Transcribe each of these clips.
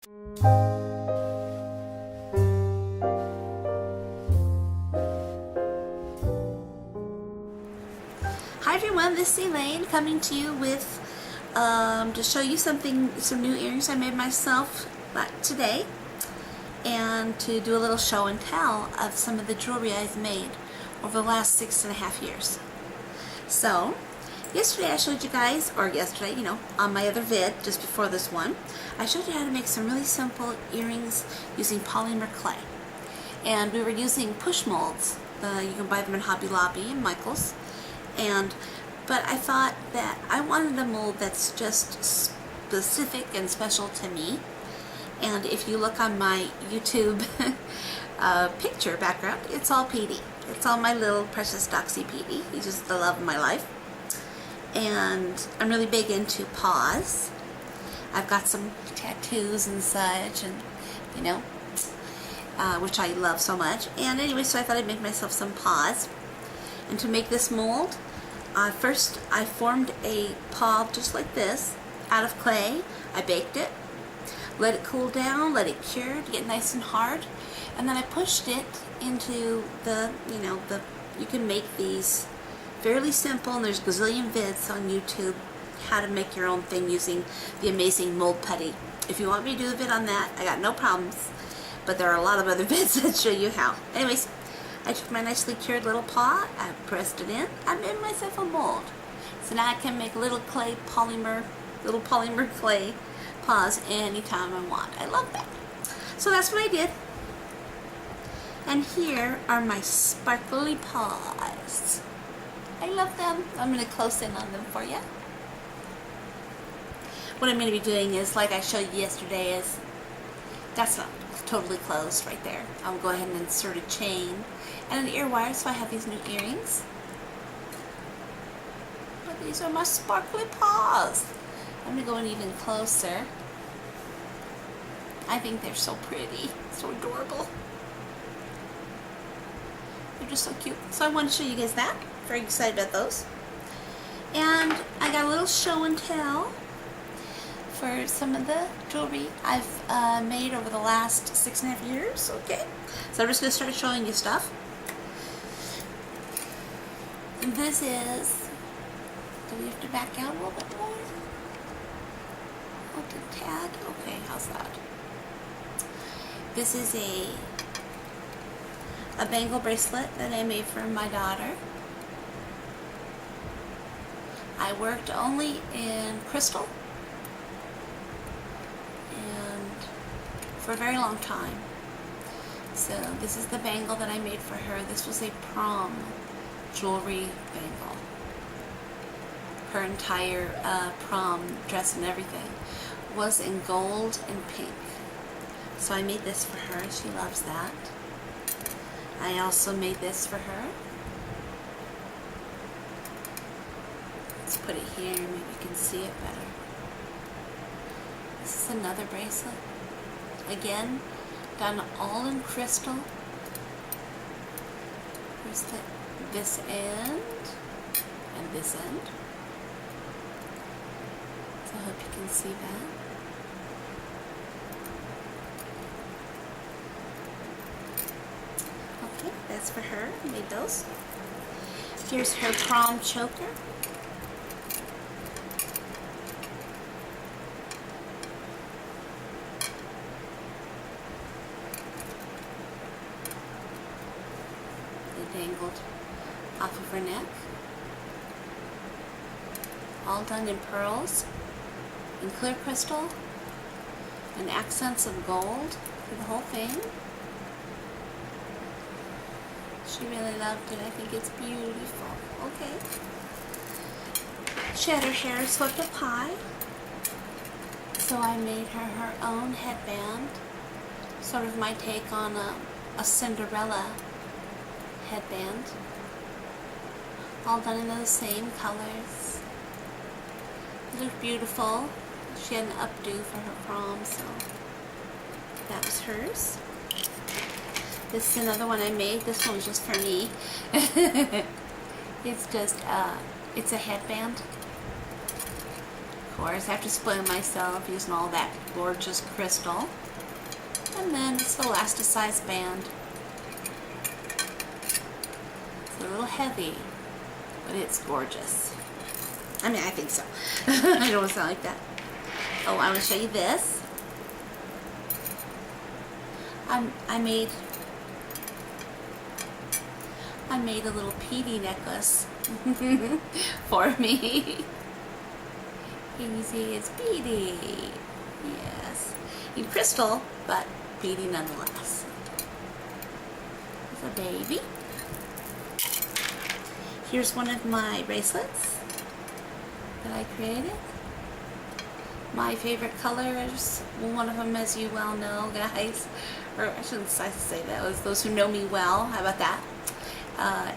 Hi everyone, this is Elaine coming to you with to show you some new earrings I made myself today, and to do a little show and tell of some of the jewelry I've made over the last 6.5 years. So yesterday I showed you guys, or yesterday, on my other vid just before this one, I showed you how to make some really simple earrings using polymer clay. And we were using push molds. You can buy them in Hobby Lobby and Michael's. But I thought that I wanted a mold that's just specific and special to me. And if you look on my YouTube picture background, it's all Petey. It's all my little precious Doxy Petey. He's just the love of my life. And I'm really big into Paws. I've got some tattoos and such, and which I love so much. And anyway, so I thought I'd make myself some Paws. And to make this mold, first I formed a paw just like this out of clay. I baked it, let it cool down, let it cure to get nice and hard, and then I pushed it into you can make these fairly simple, and there's a gazillion vids on YouTube how to make your own thing using the amazing mold putty. If you want me to do a vid on that, I got no problems, but there are a lot of other vids that show you how. Anyways, I took my nicely cured little paw, I pressed it in, I made myself a mold. So now I can make little polymer clay paws anytime I want. I love that. So that's what I did. And here are my sparkly paws. I love them. I'm going to close in on them for you. What I'm going to be doing is, like I showed you yesterday, is that's not totally closed right there. I'll go ahead and insert a chain and an ear wire, so I have these new earrings. But these are my sparkly paws. I'm going to go in even closer. I think they're so pretty, so adorable. They're just so cute. So I want to show you guys that. Very excited about those. And I got a little show and tell for some of the jewelry I've made over the last 6.5 years. Okay, so I'm just going to start showing you stuff. And this is, do we have to back out a little bit more? Oh, a tad? Okay, how's that? This is a bangle bracelet that I made for my daughter. I worked only in crystal for a very long time. So this is the bangle that I made for her. This was a prom jewelry bangle. Her entire prom dress and everything was in gold and pink. So I made this for her. She loves that. I also made this for her. Let's put it here, maybe you can see it better. This is another bracelet. Again, done all in crystal. Here's this end and this end. So I hope you can see that. Okay, that's for her. I made those. Here's her prom choker. Dangled off of her neck. All done in pearls, in clear crystal, and accents of gold for the whole thing. She really loved it. I think it's beautiful. Okay. She had her hair swept up high, so I made her her own headband, sort of my take on a Cinderella headband, all done in those same colors. It looked beautiful. She had an updo for her prom, so that was hers. This is another one I made. This one was just for me. It's just, it's a headband. course. I have to spoil myself using all that gorgeous crystal. And then this elasticized band. It's a little heavy, but it's gorgeous. I mean, I think so. I don't sound like that. Oh, I want to show you this. I made a little PD necklace for me. You see, it's beady. Yes, in crystal, but beady nonetheless. It's a baby. Here's one of my bracelets that I created. My favorite colors, well, one of them, as you well know, guys, or I shouldn't say that, was those who know me well, how about that,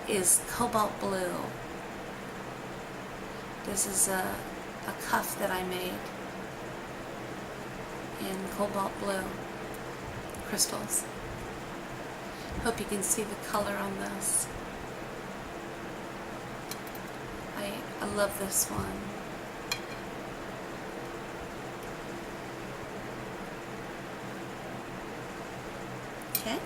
is cobalt blue. This is a cuff that I made in cobalt blue crystals. Hope you can see the color on this. I love this one. Okay.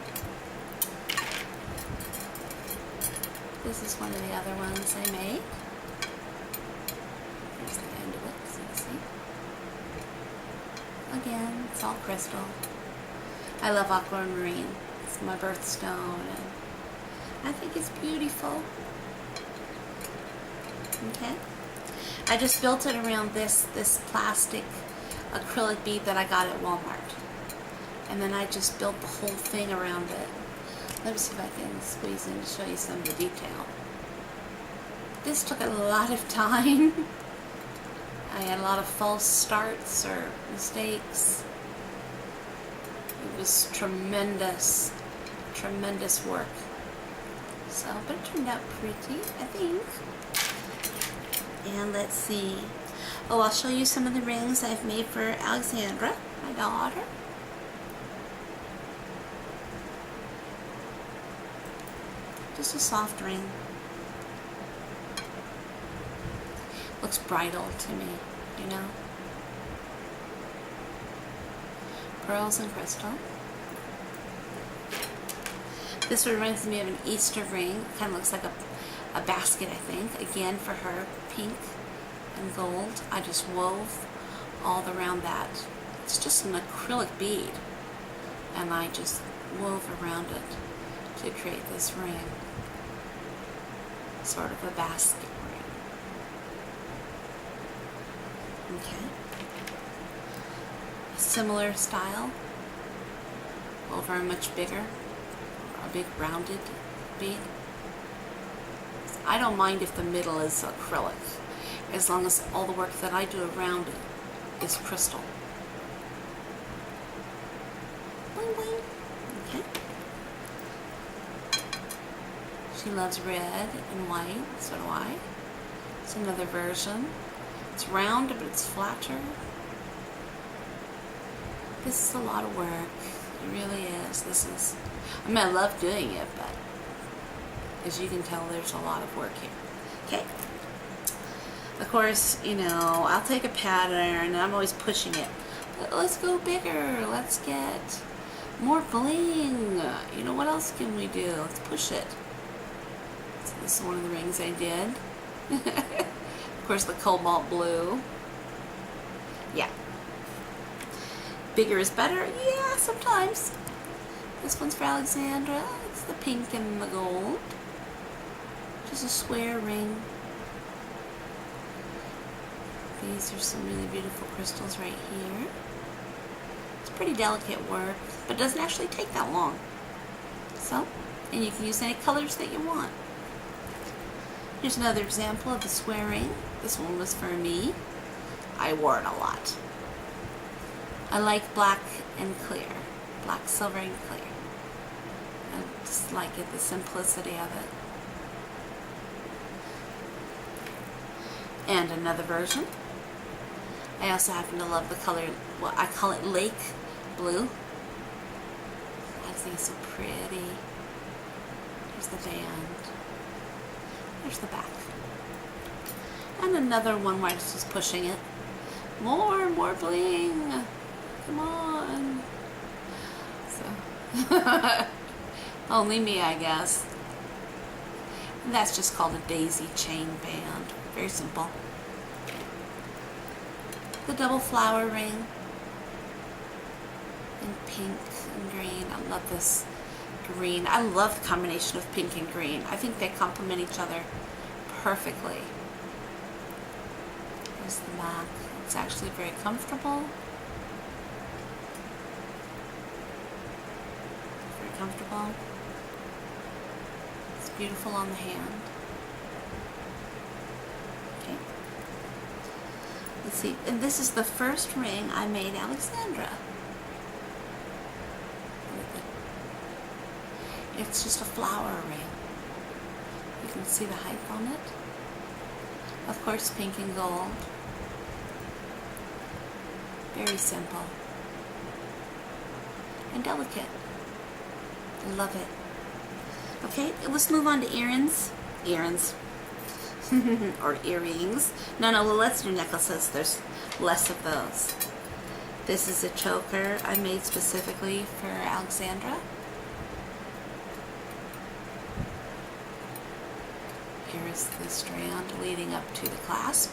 This is one of the other ones I made. Here's the end of it, so you see. Again, it's all crystal. I love aquamarine. It's my birthstone, and I think it's beautiful. Okay. I just built it around this plastic acrylic bead that I got at Walmart. And then I just built the whole thing around it. Let me see if I can squeeze in to show you some of the detail. This took a lot of time. I had a lot of false starts or mistakes. It was tremendous, tremendous work. So, but it turned out pretty, I think. And let's see. Oh, I'll show you some of the rings I've made for Alexandra, my daughter. Just a soft ring. Looks bridal to me, you know. Pearls and crystal. This reminds me of an Easter ring. Kind of looks like a basket, I think. Again, for her, pink and gold. I just wove all around that. It's just an acrylic bead. And I just wove around it to create this ring. Sort of a basket ring. Okay. A similar style. Over a much bigger, a big rounded bead. I don't mind if the middle is acrylic, as long as all the work that I do around it is crystal. Boing, boing. Okay. She loves red and white, so do I. It's another version. It's round, but it's flatter. This is a lot of work. It really is. I mean, I love doing it, but as you can tell, there's a lot of work here. Okay. Of course, you know, I'll take a pattern, and I'm always pushing it. Let's go bigger. Let's get more bling. You know, what else can we do? Let's push it. So this is one of the rings I did. Of course, the cobalt blue. Yeah. Bigger is better? Yeah, sometimes. This one's for Alexandra. It's the pink and the gold. Just a square ring. These are some really beautiful crystals right here. It's pretty delicate work, but it doesn't actually take that long. So, and you can use any colors that you want. Here's another example of the square ring. This one was for me. I wore it a lot. I like black and clear. Black, silver, and clear. I just like it, the simplicity of it. And another version. I also happen to love the color, well, I call it lake blue. I think it's so pretty. There's the band. There's the back. And another one where it's just pushing it. More bling. Come on. So, only me, I guess. And that's just called a daisy chain band. Very simple. The double flower ring in pink and green. I love this green. I love the combination of pink and green. I think they complement each other perfectly. There's the back. It's actually very comfortable. Very comfortable. It's beautiful on the hand. Okay. Let's see. And this is the first ring I made Alexandra. It's just a flower ring. You can see the height on it. Of course, pink and gold. Very simple. And delicate. I love it. Okay, let's move on to earrings. Earrings. Or earrings. No, well, let's do necklaces. There's less of those. This is a choker I made specifically for Alexandra. Here's the strand leading up to the clasp.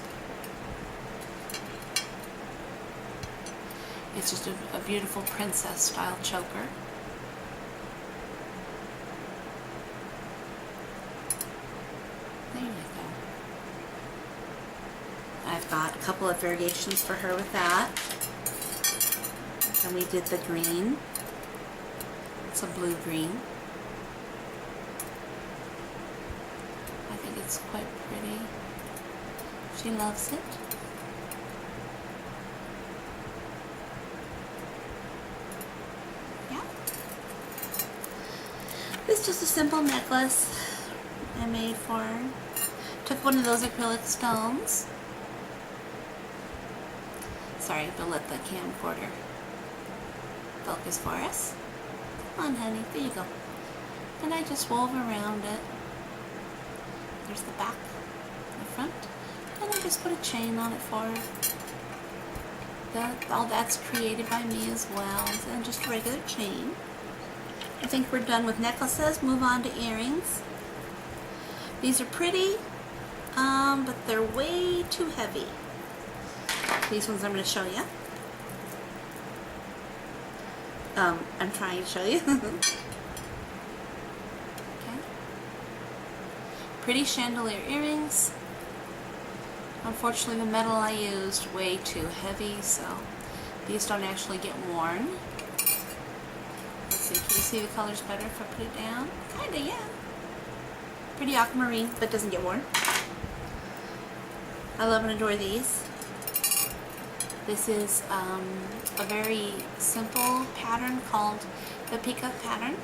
It's just a beautiful princess style choker. There you go. I've got a couple of variations for her with that. And we did the green. It's a blue green. I think it's quite pretty. She loves it. Yeah. This is just a simple necklace I made for her. Took one of those acrylic stones. Sorry, but let the camcorder focus for us. Come on, honey. There you go. And I just wove around it. There's the back, the front, and I just put a chain on it for her. All that's created by me as well, and just a regular chain. I think we're done with necklaces. Move on to earrings. These are pretty, but they're way too heavy. These ones I'm going to show you. I'm trying to show you. Pretty chandelier earrings. Unfortunately, the metal I used way too heavy, so these don't actually get worn. Let's see, can you see the colors better if I put it down? Kinda, yeah. Pretty aquamarine, but doesn't get worn. I love and adore these. This is a very simple pattern called the peacock pattern.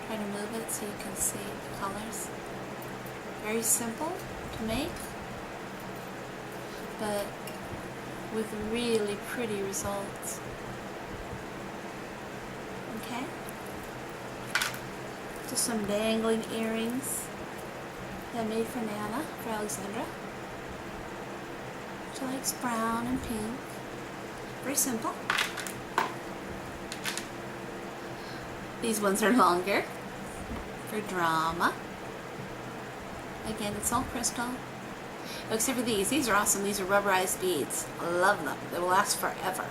Try to move it so you can see the colors. Very simple to make, but with really pretty results. Okay? Just some dangling earrings that I made for Nana, for Alexandra. She likes brown and pink. Very simple. These ones are longer for drama. Again, it's all crystal. Except for these. These are awesome. These are rubberized beads. I love them. They will last forever.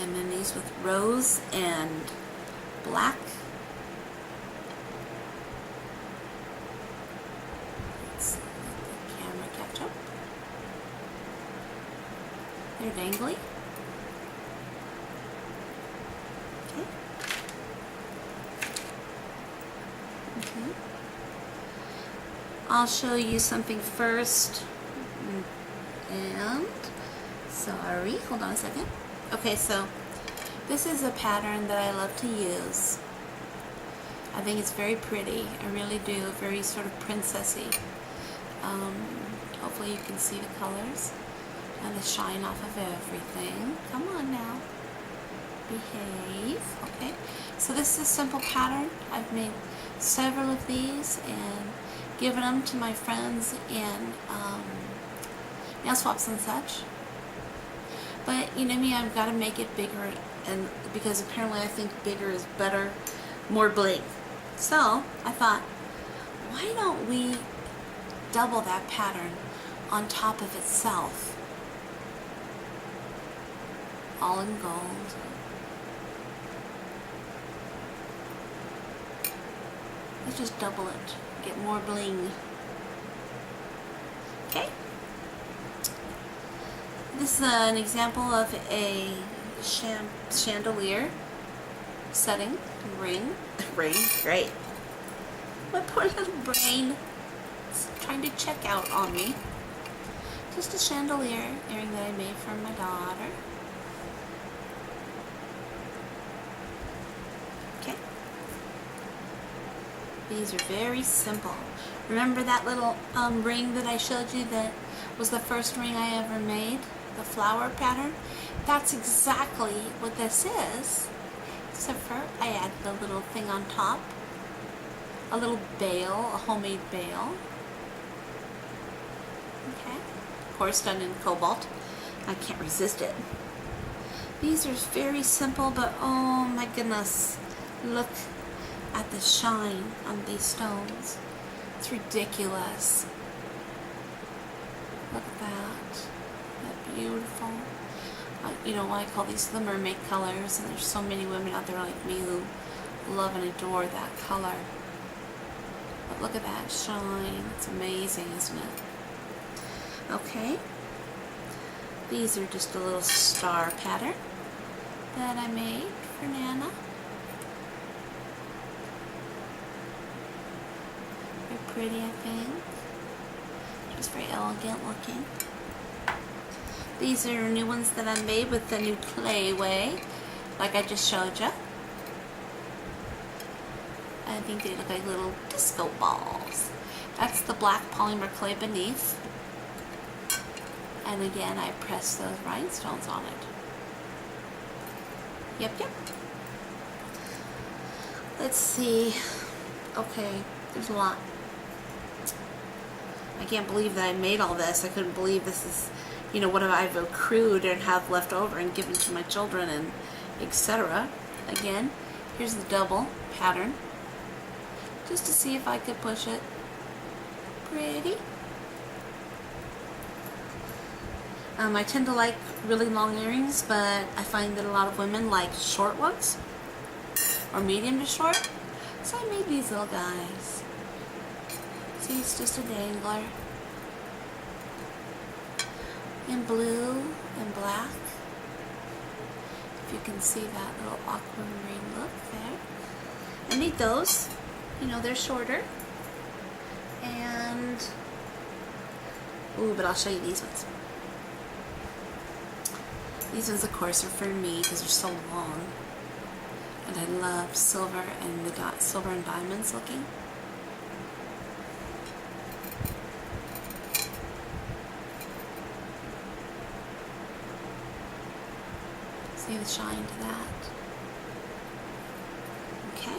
And then these with rose and black. Let's let the camera catch up. They're dangly. Okay. I'll show you something first. And sorry, hold on a second. Okay, so this is a pattern that I love to use. I think it's very pretty. I really do. Very sort of princessy. Hopefully you can see the colors and the shine off of everything. Come on now. Behave. Okay. So this is a simple pattern. I've made several of these, and giving them to my friends in nail swaps and such. But you know me, I've got to make it bigger, and because apparently I think bigger is better, more bling. So I thought, why don't we double that pattern on top of itself, all in gold. Let's just double it, get more bling. Okay. This is an example of a chandelier setting ring. Ring, great. My poor little brain is trying to check out on me. Just a chandelier earring that I made for my daughter. Okay. These are very simple. Remember that little ring that I showed you that was the first ring I ever made? The flower pattern? That's exactly what this is. Except for I added a little thing on top. A little bail, a homemade bail. Okay. Of course done in cobalt. I can't resist it. These are very simple, but oh my goodness. Look at the shine on these stones. It's ridiculous. Look at that. Isn't that beautiful? You know, I call these the mermaid colors, and there's so many women out there like me who love and adore that color. But look at that shine. It's amazing, isn't it? Okay. These are just a little star pattern that I made for Nana. Very pretty, I think. Just very elegant looking. These are new ones that I made with the new clay way, like I just showed you. I think they look like little disco balls. That's the black polymer clay beneath. And again, I pressed those rhinestones on it. Yep, yep. Let's see. Okay, there's a lot. I can't believe that I made all this. I couldn't believe this is, you know, what I've accrued and have left over and given to my children and etc. Again, here's the double pattern. Just to see if I could push it. Pretty. I tend to like really long earrings, but I find that a lot of women like short ones, or medium to short. So I made these little guys. See, it's just a dangler. In blue and black. If you can see that little aquamarine look there. I made those. You know, they're shorter. And, ooh, but I'll show you these ones. These ones, of course, are for me because they're so long. And I love silver and the silver and diamonds looking. See the shine to that? Okay.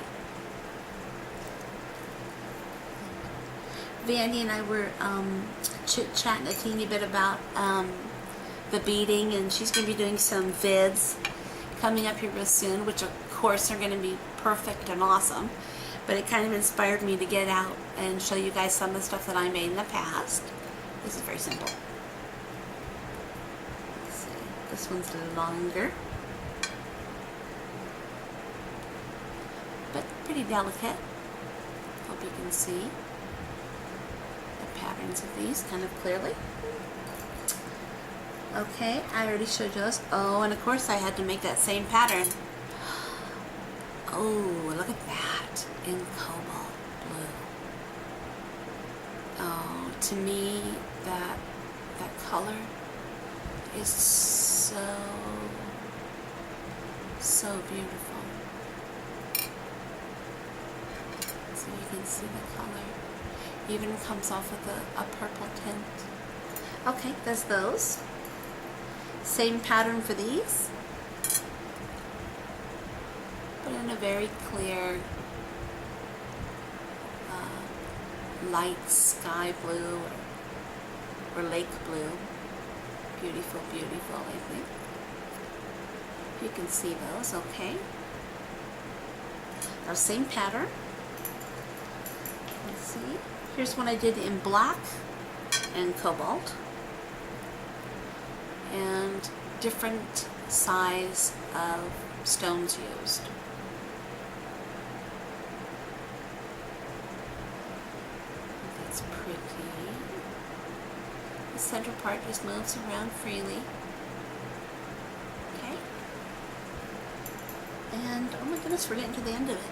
Vandy and I were chit-chatting a teeny bit about the beading, and she's going to be doing some vids coming up here real soon, which of course are going to be perfect and awesome. But it kind of inspired me to get out and show you guys some of the stuff that I made in the past. This is very simple. Let's see. This one's longer, but pretty delicate. Hope you can see the patterns of these kind of clearly. Okay, I already showed you those. Oh, and of course I had to make that same pattern. Oh, look at that in cobalt blue. Oh, to me, that color is so beautiful. So you can see the color. Even comes off with a purple tint. Okay, there's those. Same pattern for these, but in a very clear light sky blue or lake blue. Beautiful, beautiful, I think. You can see those, okay. Our same pattern. Let's see. Here's one I did in black and cobalt. And different size of stones used. That's pretty. The center part just moves around freely. Okay. And oh my goodness, we're getting to the end of it.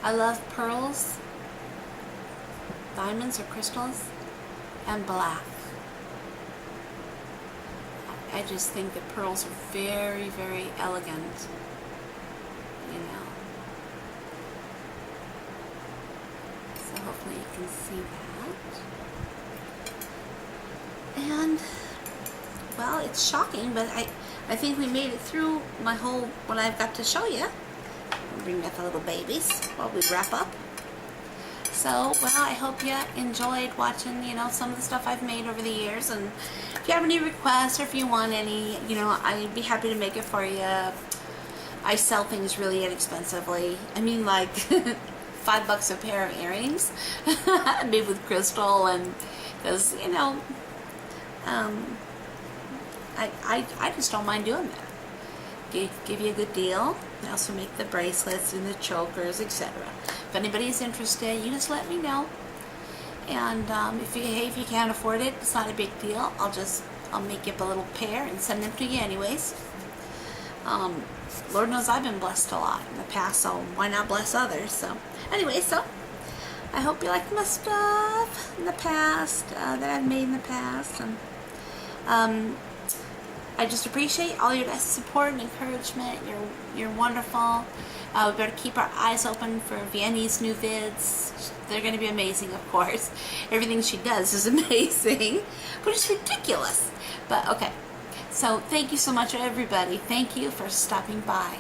I love pearls, diamonds or crystals, and black. I just think that pearls are very, very elegant, you know. So hopefully you can see that. And, well, it's shocking, but I think we made it through my whole, what I've got to show you. I'll bring back the little babies while we wrap up. So, well, I hope you enjoyed watching, you know, some of the stuff I've made over the years. And if you have any requests or if you want any, you know, I'd be happy to make it for you. I sell things really inexpensively. I mean, like $5 a pair of earrings made with crystal, and because, you know, I just don't mind doing that. Give you a good deal. I also make the bracelets and the chokers, etc. If anybody's interested, you just let me know. And if you can't afford it, it's not a big deal. I'll make up a little pair and send them to you anyways. Lord knows I've been blessed a lot in the past, so why not bless others? So anyway, so I hope you liked my stuff in the past that I've made in the past, and I just appreciate all your guys' support and encouragement. You're wonderful. We better keep our eyes open for Vianney's new vids. They're going to be amazing, of course. Everything she does is amazing, but it's ridiculous. But okay, so thank you so much, everybody. Thank you for stopping by.